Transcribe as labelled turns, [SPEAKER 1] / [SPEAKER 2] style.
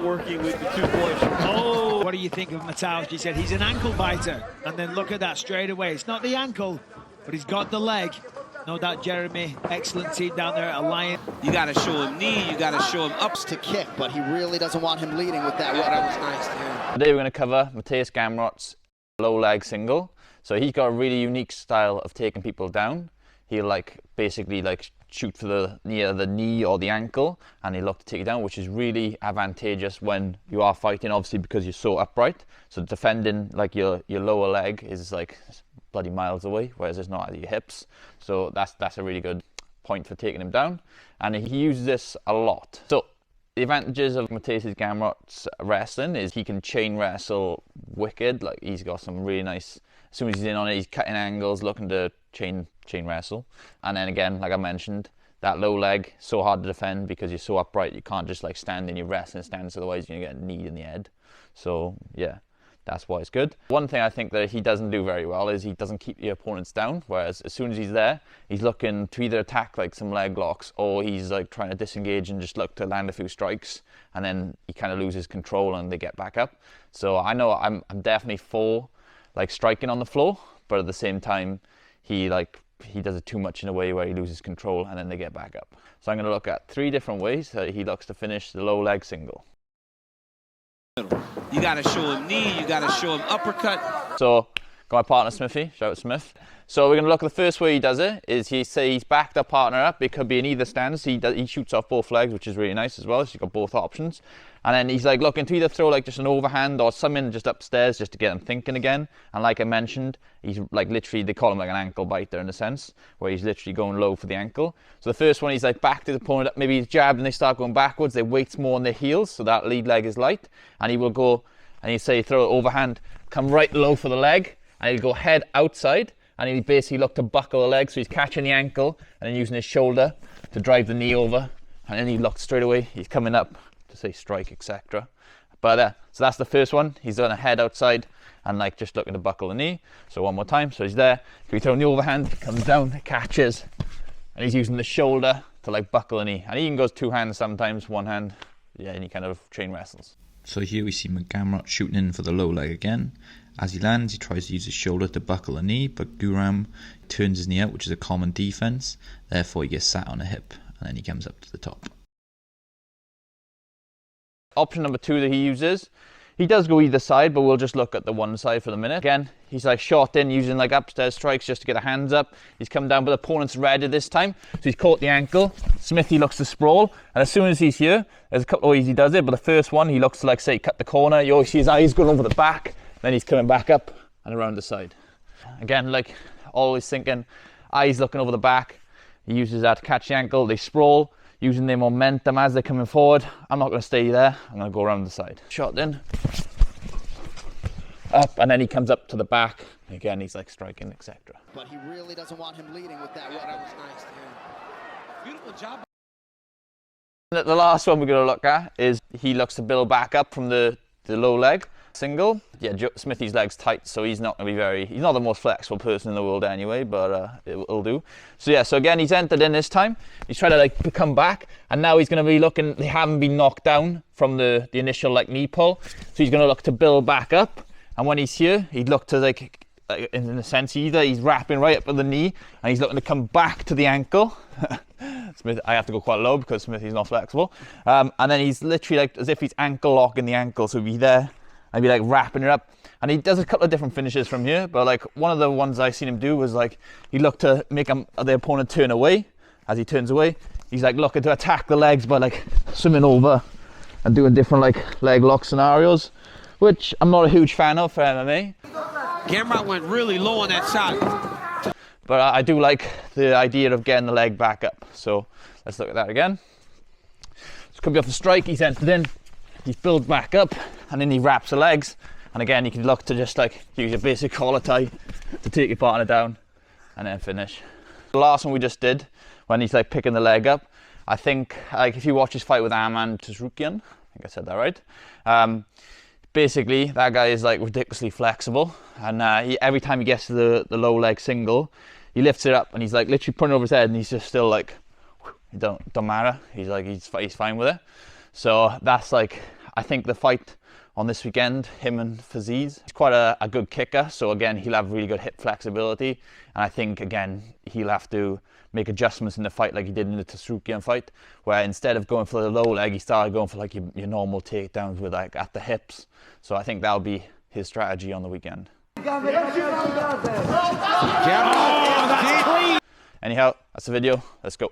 [SPEAKER 1] working with the two boys.
[SPEAKER 2] Oh, what do you think of Mateusz? He said he's an ankle biter. And then look at that straight away. It's not the ankle, but he's got the leg. No doubt, Jeremy, excellent team down there at Lion.
[SPEAKER 3] You got to show him knee, you got to show him ups
[SPEAKER 4] to kick, but he really doesn't want him leading with that.
[SPEAKER 3] That was nice, too.
[SPEAKER 5] Today we're going to cover Mateusz Gamrot's low leg single. So he's got a really unique style of taking people down. He'll basically shoot for the knee or the ankle, and he'll look to take you down, which is really advantageous when you are fighting, obviously, because you're so upright. So defending your lower leg is bloody miles away, whereas it's not at your hips. So that's a really good point for taking him down, and he uses this a lot. So the advantages of Mateusz Gamrot's wrestling is he can chain wrestle wicked. He's got some really nice, as soon as he's in on it, he's cutting angles, looking to chain wrestle. And then again, like I mentioned, that low leg, so hard to defend because you're so upright. You can't just stand in your wrestling stance, otherwise you're gonna get kneed in the head. So yeah, that's why it's good. One thing I think that he doesn't do very well is he doesn't keep the opponents down, whereas as soon as he's there, he's looking to either attack some leg locks, or he's trying to disengage and just look to land a few strikes, and then he kind of loses control and they get back up. So I know I'm definitely for striking on the floor, but at the same time he does it too much in a way where he loses control and then they get back up. So I'm going to look at 3 different ways that he looks to finish the low leg single.
[SPEAKER 3] You got to show him knee, you got to show him uppercut.
[SPEAKER 5] So got my partner Smithy, shout out Smith. So we're going to look at the first way he does it is he's backed the partner up. It could be in either stance. He shoots off both legs, which is really nice as well. So you've got both options. And then he's looking to either throw just an overhand or something just upstairs just to get him thinking again. And like I mentioned, he's literally, they call him an ankle biter in a sense, where he's literally going low for the ankle. So the first one, he's back to the opponent up, maybe he's jabbed and they start going backwards. They weights more on their heels, so that lead leg is light. And he will go, and he'll say throw it overhand, come right low for the leg, and he'll go head outside. And he basically look to buckle the leg, so he's catching the ankle and then using his shoulder to drive the knee over, and then he looks straight away, he's coming up to say strike, etc. But so that's the first one. He's on a head outside and just looking to buckle the knee. So one more time, so he's there, he's throwing the overhand, comes down, catches, and he's using the shoulder to buckle the knee. And he even goes 2 hands sometimes, 1 hand, yeah, and he kind of chain wrestles.
[SPEAKER 6] So here we see Gamrot shooting in for the low leg again. As he lands, he tries to use his shoulder to buckle the knee, but Guram turns his knee out, which is a common defense. Therefore, he gets sat on a hip, and then he comes up to the top.
[SPEAKER 5] Option number 2 that he uses, he does go either side, but we'll just look at the one side for the minute. Again, he's shot in using upstairs strikes just to get the hands up. He's come down, but the opponent's ready this time. So he's caught the ankle. Smithy looks to sprawl, and as soon as he's here, there's a couple of ways he does it, but the first one, he looks to say cut the corner. You always see his eyes going over the back, then he's coming back up and around the side. Again, always thinking, eyes looking over the back. He uses that to catch the ankle. They sprawl, using their momentum as they're coming forward. I'm not going to stay there. I'm going to go around the side. Shot in, up, and then he comes up to the back. Again, he's striking, etc.
[SPEAKER 4] But he really doesn't want him leading with that.
[SPEAKER 3] That was nice, too. Beautiful job.
[SPEAKER 5] The last one we're going to look at is he looks to build back up from the low leg single. Yeah, Smithy's leg's tight, so he's not going to be he's not the most flexible person in the world anyway, but it'll do. So yeah, so again, he's entered in this time. He's trying to come back, and now he's going to be looking, they haven't been knocked down from the initial knee pull, so he's going to look to build back up. And when he's here, he'd look to in a sense, either he's wrapping right up at the knee and he's looking to come back to the ankle. Smith, I have to go quite low because Smithy's not flexible. And then he's literally as if he's ankle locking the ankle, so he'd be there and be wrapping it up. And he does a couple of different finishes from here, but one of the ones I've seen him do was he looked to make the opponent turn away. As he turns away, he's looking to attack the legs by swimming over and doing different leg lock scenarios, which I'm not a huge fan of for MMA.
[SPEAKER 3] Gamrot went really low on that shot.
[SPEAKER 5] But I do like the idea of getting the leg back up. So let's look at that again. This could be off the strike, he's entered in, he's built back up, and then he wraps the legs. And again, you can look to just use your basic collar tie to take your partner down and then finish. The last one we just did, when he's picking the leg up, I think if you watch his fight with Arman Tazrukian, I think I said that right. Basically, that guy is ridiculously flexible, and every time he gets to the low leg single, he lifts it up and he's literally putting it over his head, and he's just still it don't matter. He's fine with it. So that's I think the fight on this weekend, him and fiziev, he's quite a good kicker, so again, he'll have really good hip flexibility, and I think, again, he'll have to make adjustments in the fight like he did in the Tsarukyan fight, where instead of going for the low leg, he started going for like your normal takedowns with like at the hips. So I think that'll be his strategy on the weekend. Anyhow, that's the video. Let's go.